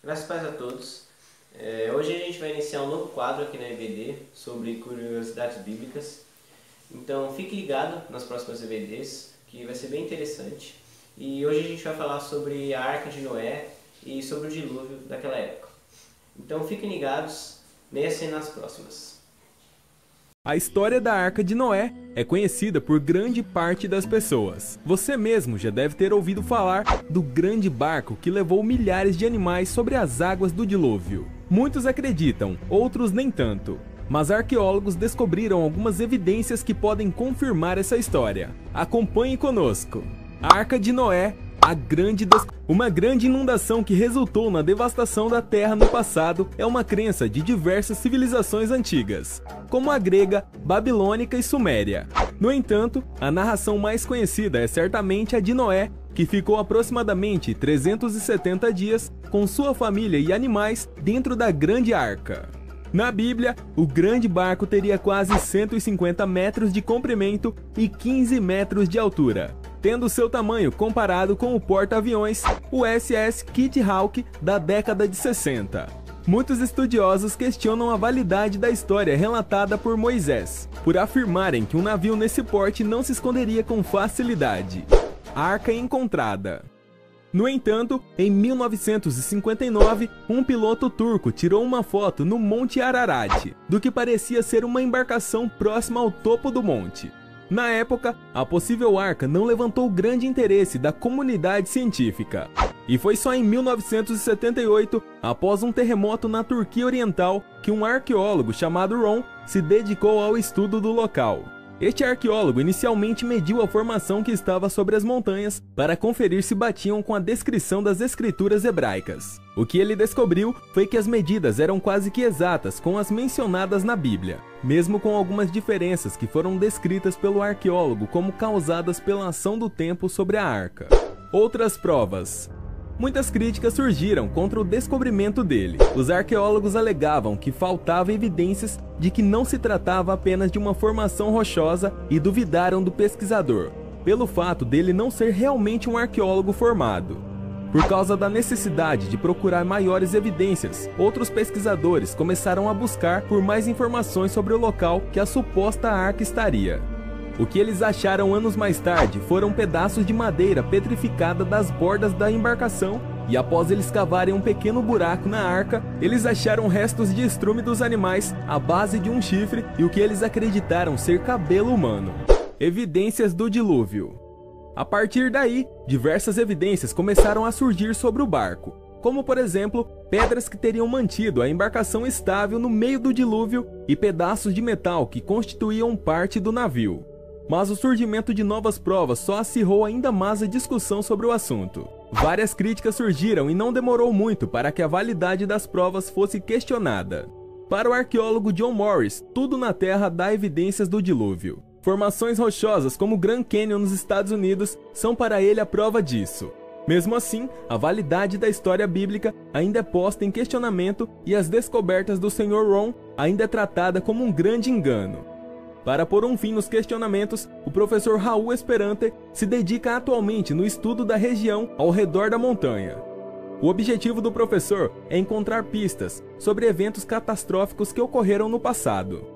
Graças a todos. Hoje a gente vai iniciar um novo quadro aqui na EBD sobre curiosidades bíblicas. Então fique ligado nas próximas EBDs, que vai ser bem interessante. E hoje a gente vai falar sobre a Arca de Noé e sobre o dilúvio daquela época. Então fiquem ligados nessa e nas próximas. A história da Arca de Noé é conhecida por grande parte das pessoas. Você mesmo já deve ter ouvido falar do grande barco que levou milhares de animais sobre as águas do dilúvio. Muitos acreditam, outros nem tanto. Mas arqueólogos descobriram algumas evidências que podem confirmar essa história. Acompanhe conosco. A Arca de Noé, uma grande inundação que resultou na devastação da terra no passado é uma crença de diversas civilizações antigas, como a grega, babilônica e suméria. No entanto, a narração mais conhecida é certamente a de Noé, que ficou aproximadamente 370 dias com sua família e animais dentro da grande arca. Na Bíblia, o grande barco teria quase 150 metros de comprimento e 15 metros de altura, tendo seu tamanho comparado com o porta-aviões USS Kitty Hawk da década de 60. Muitos estudiosos questionam a validade da história relatada por Moisés, por afirmarem que um navio nesse porte não se esconderia com facilidade. Arca encontrada. No entanto, em 1959, um piloto turco tirou uma foto no Monte Ararat, do que parecia ser uma embarcação próxima ao topo do monte. Na época, a possível arca não levantou grande interesse da comunidade científica. E foi só em 1978, após um terremoto na Turquia Oriental, que um arqueólogo chamado Ron se dedicou ao estudo do local. Este arqueólogo inicialmente mediu a formação que estava sobre as montanhas para conferir se batiam com a descrição das escrituras hebraicas. O que ele descobriu foi que as medidas eram quase que exatas com as mencionadas na Bíblia, mesmo com algumas diferenças que foram descritas pelo arqueólogo como causadas pela ação do tempo sobre a arca. Outras provas. Muitas críticas surgiram contra o descobrimento dele. Os arqueólogos alegavam que faltava evidências de que não se tratava apenas de uma formação rochosa e duvidaram do pesquisador, pelo fato dele não ser realmente um arqueólogo formado. Por causa da necessidade de procurar maiores evidências, outros pesquisadores começaram a buscar por mais informações sobre o local que a suposta arca estaria. O que eles acharam anos mais tarde foram pedaços de madeira petrificada das bordas da embarcação, e após eles cavarem um pequeno buraco na arca, eles acharam restos de estrume dos animais à base de um chifre e o que eles acreditaram ser cabelo humano. Evidências do dilúvio. A partir daí, diversas evidências começaram a surgir sobre o barco, como por exemplo, pedras que teriam mantido a embarcação estável no meio do dilúvio e pedaços de metal que constituíam parte do navio. Mas o surgimento de novas provas só acirrou ainda mais a discussão sobre o assunto. Várias críticas surgiram e não demorou muito para que a validade das provas fosse questionada. Para o arqueólogo John Morris, tudo na Terra dá evidências do dilúvio. Formações rochosas como o Grand Canyon nos Estados Unidos são para ele a prova disso. Mesmo assim, a validade da história bíblica ainda é posta em questionamento e as descobertas do Sr. Ron ainda é tratada como um grande engano. Para pôr um fim nos questionamentos, o professor Raul Esperante se dedica atualmente no estudo da região ao redor da montanha. O objetivo do professor é encontrar pistas sobre eventos catastróficos que ocorreram no passado.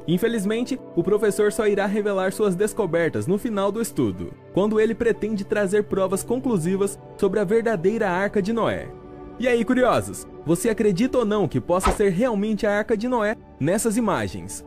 Infelizmente, o professor só irá revelar suas descobertas no final do estudo, quando ele pretende trazer provas conclusivas sobre a verdadeira Arca de Noé. E aí, curiosos? Você acredita ou não que possa ser realmente a Arca de Noé nessas imagens?